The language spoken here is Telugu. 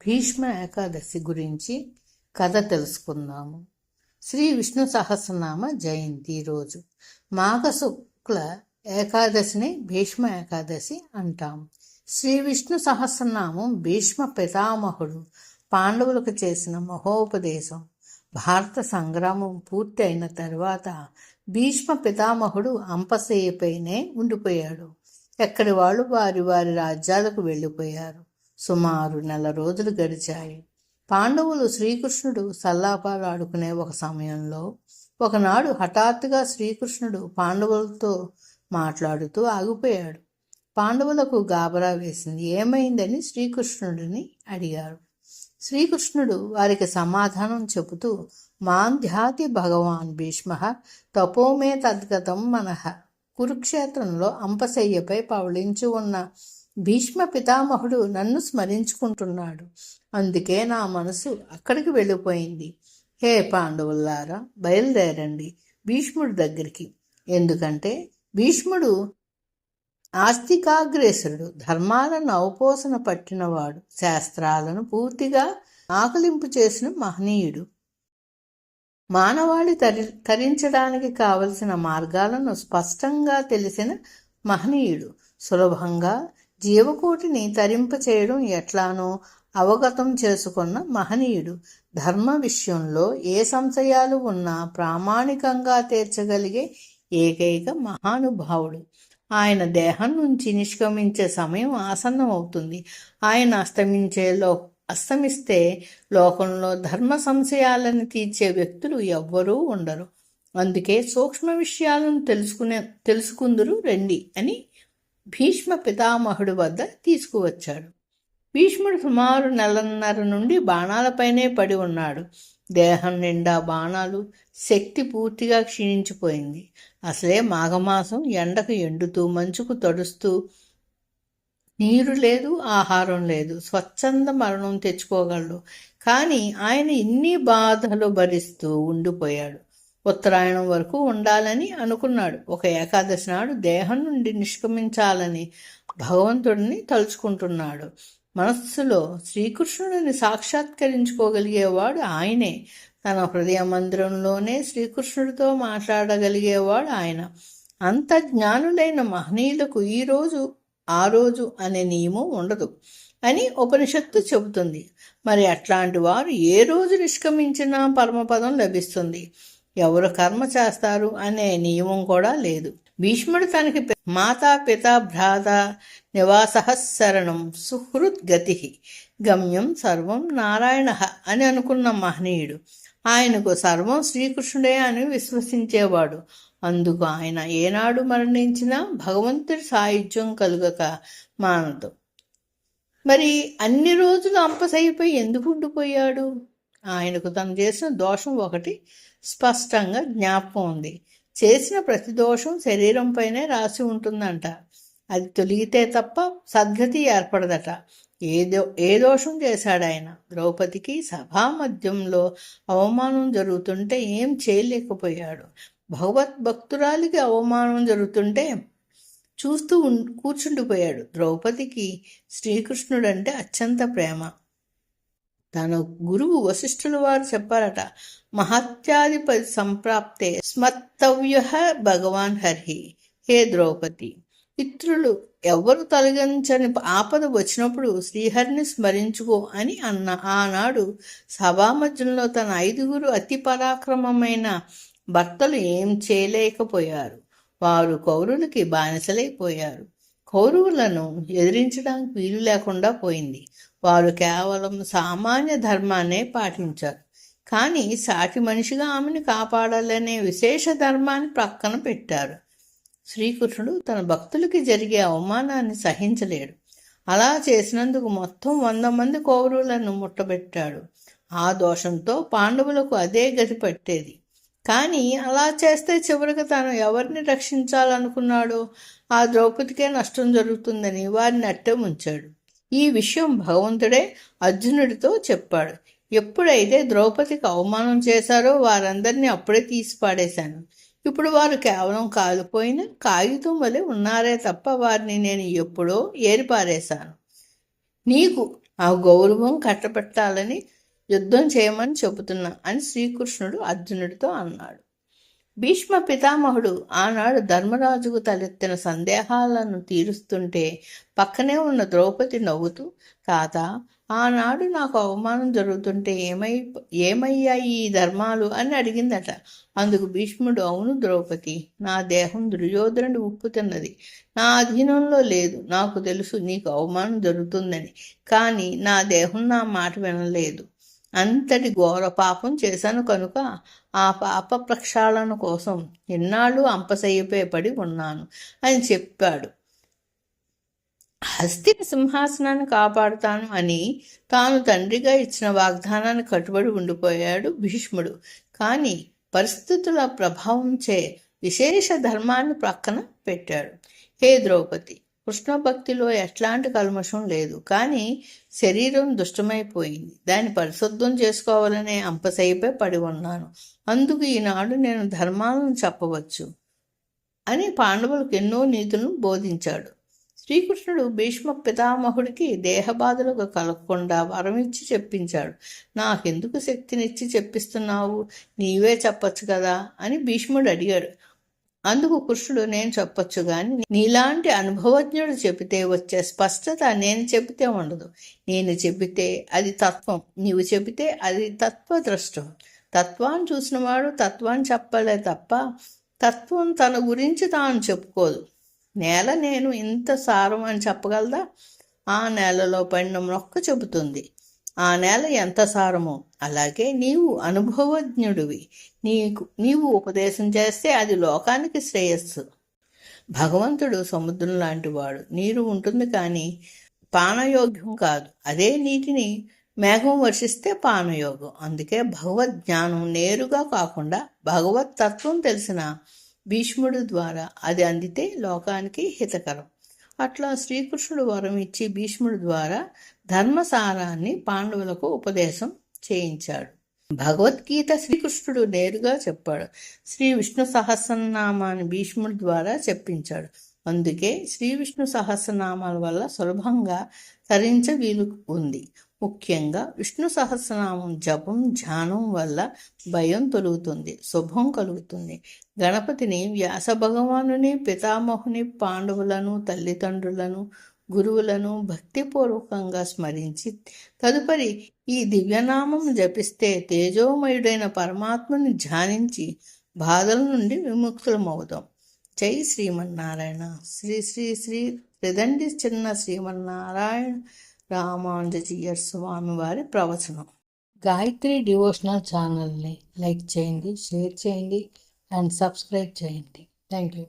భీష్మ ఏకాదశి గురించి కథ తెలుసుకుందాము. శ్రీ విష్ణు సహస్రనామ జయంతి రోజు మాఘ శుక్ల ఏకాదశిని భీష్మ ఏకాదశి అంటాము. శ్రీ విష్ణు సహస్రనామం భీష్మ పితామహుడు పాండవులకు చేసిన మహోపదేశం. భారత సంగ్రామం పూర్తి అయిన తర్వాత భీష్మ పితామహుడు అంపశయ్యపైనే ఉండిపోయాడు. ఎక్కడి వాళ్ళు వారి వారి రాజ్యాలకు వెళ్ళిపోయారు. సుమారు 1 రోజులు గడిచాయి. పాండవులు శ్రీకృష్ణుడు సల్లాపాలు ఆడుకునే ఒక సమయంలో ఒకనాడు హఠాత్తుగా శ్రీకృష్ణుడు పాండవులతో మాట్లాడుతూ ఆగిపోయాడు. పాండవులకు గాబరా వేసింది. ఏమైందని శ్రీకృష్ణుడిని అడిగారు. శ్రీకృష్ణుడు వారికి సమాధానం చెబుతూ, మాంధ్యాతి భగవాన్ భీష్మ తపోమే తద్గతం మనః. కురుక్షేత్రంలో అంపశయ్యపై పవళించి ఉన్న భీష్మ పితామహుడు నన్ను స్మరించుకుంటున్నాడు. అందుకే నా మనసు అక్కడికి వెళ్ళిపోయింది. హే పాండవులారా, బయలుదేరండి భీష్ముడి దగ్గరికి. ఎందుకంటే భీష్ముడు ఆస్తికాగ్రేసరుడు, ధర్మాలను అవపోసన పట్టినవాడు, శాస్త్రాలను పూర్తిగా ఆకలింపు చేసిన మహనీయుడు, మానవాళి తరించడానికి కావలసిన మార్గాలను స్పష్టంగా తెలిసిన మహనీయుడు, సులభంగా జీవకోటిని తరింపచేయడం ఎట్లానో అవగతం చేసుకున్న మహనీయుడు, ధర్మ విషయంలో ఏ సంశయాలు ఉన్నా ప్రామాణికంగా తీర్చగలిగే ఏకైక మహానుభావుడు. ఆయన దేహం నుంచి నిష్క్రమించే సమయం ఆసన్నం అవుతుంది. ఆయన అస్తమిస్తే లోకంలో ధర్మ సంశయాలను తీర్చే వ్యక్తులు ఎవ్వరూ ఉండరు. అందుకే సూక్ష్మ విషయాలను తెలుసుకుందురు రండి అని భీష్మ పితామహుడి వద్ద తీసుకువచ్చాడు. భీష్ముడు సుమారు 1.5 నుండి బాణాలపైనే పడి ఉన్నాడు. దేహం నిండా బాణాలు, శక్తి పూర్తిగా క్షీణించిపోయింది. అసలే మాఘమాసం, ఎండకు ఎండుతూ మంచుకు తడుస్తూ, నీరు లేదు, ఆహారం లేదు, స్వచ్ఛంద మరణం తెచ్చుకోగలడు. కానీ ఆయన ఇన్ని బాధలు భరిస్తూ ఉండిపోయాడు. ఉత్తరాయణం వరకు ఉండాలని అనుకున్నాడు. ఒక ఏకాదశి నాడు దేహం నుండి నిష్క్రమించాలని భగవంతుడిని తలుచుకుంటున్నాడు. మనస్సులో శ్రీకృష్ణుడిని సాక్షాత్కరించుకోగలిగేవాడు ఆయనే. తన హృదయ మందిరంలోనే శ్రీకృష్ణుడితో మాట్లాడగలిగేవాడు ఆయన. అంత జ్ఞానులైన మహనీయులకు ఈ రోజు ఆ రోజు అనే నియమం ఉండదు అని ఉపనిషత్తు చెబుతుంది. మరి అట్లాంటి వారు ఏ రోజు నిష్క్రమించినా పరమపదం లభిస్తుంది. ఎవరు కర్మ చేస్తారు అనే నియమం కూడా లేదు. భీష్ముడు తనకి మాతా పిత భ్రాత నివాసః శరణం సుహృద్ గతి గమ్యం సర్వం నారాయణ అని అనుకున్న మహనీయుడు. ఆయనకు సర్వం శ్రీకృష్ణుడే అని విశ్వసించేవాడు. అందుకు ఆయన ఏనాడు మరణించినా భగవంతుడి సాయుధ్యం కలుగక మానదు. మరి అన్ని రోజులు అంపశయ్యపై ఎందుకు ఉండిపోయాడు? ఆయనకు తను చేసిన దోషం ఒకటి స్పష్టంగా జ్ఞాపకం ఉంది. చేసిన ప్రతి దోషం శరీరంపైనే రాసి ఉంటుందంట. అది తొలగితే తప్ప సద్గతి ఏర్పడదట. ఏ దోషం చేశాడు ఆయన? ద్రౌపదికి సభా మధ్యంలో అవమానం జరుగుతుంటే ఏం చేయలేకపోయాడు. భగవద్భక్తురాలికి అవమానం జరుగుతుంటే చూస్తూ కూర్చుండిపోయాడు. ద్రౌపదికి శ్రీకృష్ణుడంటే అత్యంత ప్రేమ. తన గురువు వశిష్ఠుల వారు చెప్పారట, మహత్యాధిపతి సంప్రాప్తే స్మర్తవ్య భగవాన్ హరి. హే ద్రౌపది, పితృలు ఎవరు తొలగించని ఆపద వచ్చినప్పుడు శ్రీహరిని స్మరించుకో అని ఆనాడు సభామధ్యంలో తన 5 అతి పరాక్రమమైన భర్తలు ఏం చేయలేకపోయారు. వారు కౌరవులకి బానిసలైపోయారు. కౌరవులను ఎదిరించడానికి వీలు లేకుండా పోయింది. వారు కేవలం సామాన్య ధర్మాన్నే పాటించారు. కానీ సాటి మనిషిగా ఆమెను కాపాడాలనే విశేష ధర్మాన్ని ప్రక్కన పెట్టారు. శ్రీకృష్ణుడు తన భక్తులకి జరిగే అవమానాన్ని సహించలేడు. అలా చేసినందుకు మొత్తం 100 మంది కౌరవులను ముట్టబెట్టాడు. ఆ దోషంతో పాండవులకు అదే గతి పట్టేది. కానీ అలా చేస్తే చివరికి తాను ఎవరిని రక్షించాలనుకున్నాడో ఆ ద్రౌపదికే నష్టం జరుగుతుందని వారిని అట్టే ఉంచాడు. ఈ విషయం భగవంతుడే అర్జునుడితో చెప్పాడు. ఎప్పుడైతే ద్రౌపదికి అవమానం చేశారో వారందరినీ అప్పుడే తీసి పాడేశాను. ఇప్పుడు వారు కేవలం కాలిపోయిన కాగితం వలె ఉన్నారే తప్ప వారిని నేను ఎప్పుడో ఏరిపారేశాను. నీకు ఆ గౌరవం కట్టబెట్టాలని యుద్ధం చేయమని చెబుతున్నా అని శ్రీకృష్ణుడు అర్జునుడితో అన్నాడు. భీష్మ పితామహుడు ఆనాడు ధర్మరాజుకు తలెత్తిన సందేహాలను తీరుస్తుంటే పక్కనే ఉన్న ద్రౌపది నవ్వుతూ, తాత, ఆనాడు నాకు అవమానం జరుగుతుంటే ఏమయ్యాయి ఈ ధర్మాలు అని అడిగిందట. అందుకు భీష్ముడు, అవును ద్రౌపది, నా దేహం దుర్యోధనుడి ఉప్పు తిన్నది, నా అధీనంలో లేదు. నాకు తెలుసు నీకు అవమానం జరుగుతుందని, కానీ నా దేహం నా మాట వినలేదు. అంతటి ఘోర పాపం చేశాను కనుక ఆ పాప ప్రక్షాళన కోసం ఎన్నాళ్ళు అంపశయ్యపై పడి ఉన్నాను అని చెప్పాడు. హస్తిని సింహాసనాన్ని కాపాడుతాను అని తాను తండ్రిగా ఇచ్చిన వాగ్దానాన్ని కట్టుబడి ఉండిపోయాడు భీష్ముడు. కానీ పరిస్థితుల ప్రభావంచే విశేష ధర్మాన్ని ప్రక్కన పెట్టాడు. హే ద్రౌపది, కృష్ణ భక్తిలో ఎట్లాంటి కల్మషం లేదు, కానీ శరీరం దుష్టమైపోయింది. దాన్ని పరిశుద్ధం చేసుకోవాలనే అంపశయ్యపై పడి ఉన్నాను. అందుకు ఈనాడు నేను ధర్మాలను చెప్పవచ్చు అని పాండవులకు ఎన్నో నీతులను బోధించాడు. శ్రీకృష్ణుడు భీష్మ పితామహుడికి దేహబాధలకు కలగకుండా వరం ఇచ్చి చెప్పించాడు. నాకెందుకు శక్తినిచ్చి చెప్పిస్తున్నావు, నీవే చెప్పచ్చు కదా అని భీష్ముడు అడిగాడు. అందుకు కృష్ణుడు, నేను చెప్పొచ్చు కానీ నీలాంటి అనుభవజ్ఞుడు చెబితే వచ్చే స్పష్టత నేను చెబితే ఉండదు. నేను చెబితే అది తత్వం, నీవు చెబితే అది తత్వదృష్టం. తత్వాన్ని చూసినవాడు తత్వాన్ని చెప్పలే తప్ప తత్వం తన గురించి తాను చెప్పుకోదు. నేల నేను ఇంత సారం అని చెప్పగలదా? ఆ నేలలో పడిన మొక్క చెబుతుంది ఆ నేల ఎంత సారమో. అలాగే నీవు అనుభవజ్ఞుడివి, నీవు ఉపదేశం చేస్తే అది లోకానికి శ్రేయస్సు. భగవంతుడు సముద్రం లాంటివాడు. నీరు ఉంటుంది కానీ పానయోగ్యం కాదు. అదే నీటిని మేఘం వర్షిస్తే పానయోగం. అందుకే భగవద్ జ్ఞానం నేరుగా కాకుండా భగవత్ తత్వం తెలిసిన భీష్ముడి ద్వారా అది అందితే లోకానికి హితకరం. అట్లా శ్రీకృష్ణుడు వరం ఇచ్చి భీష్ముడి ద్వారా ధర్మసారాన్ని పాండవులకు ఉపదేశం చేయించాడు. భగవద్గీత శ్రీకృష్ణుడు నేరుగా చెప్పాడు. శ్రీ విష్ణు సహస్రనామాన్ని భీష్ముడి ద్వారా చెప్పించాడు. అందుకే శ్రీ విష్ణు సహస్రనామాల వల్ల సులభంగా తరించ వీలు ఉంది. ముఖ్యంగా విష్ణు సహస్రనామం జపం ధ్యానం వల్ల భయం తొలుగుతుంది, శుభం కలుగుతుంది. గణపతిని, వ్యాస భగవానుని, పితామహుని, పాండవులను, తల్లిదండ్రులను, గురువులను భక్తిపూర్వకంగా స్మరించి తదుపరి ఈ దివ్యనామం జపిస్తే తేజోమయుడైన పరమాత్మని ధ్యానించి బాధల నుండి విముక్తులమవుతాం. జై శ్రీమన్నారాయణ. శ్రీ శ్రీ శ్రీ త్రిదండి చిన్న శ్రీమన్నారాయణ రామానుజీయర్ స్వామి వారి ప్రవచనం. గాయత్రి డివోషనల్ ఛానల్ని లైక్ చేయండి, షేర్ చేయండి అండ్ సబ్స్క్రైబ్ చేయండి. Thank you.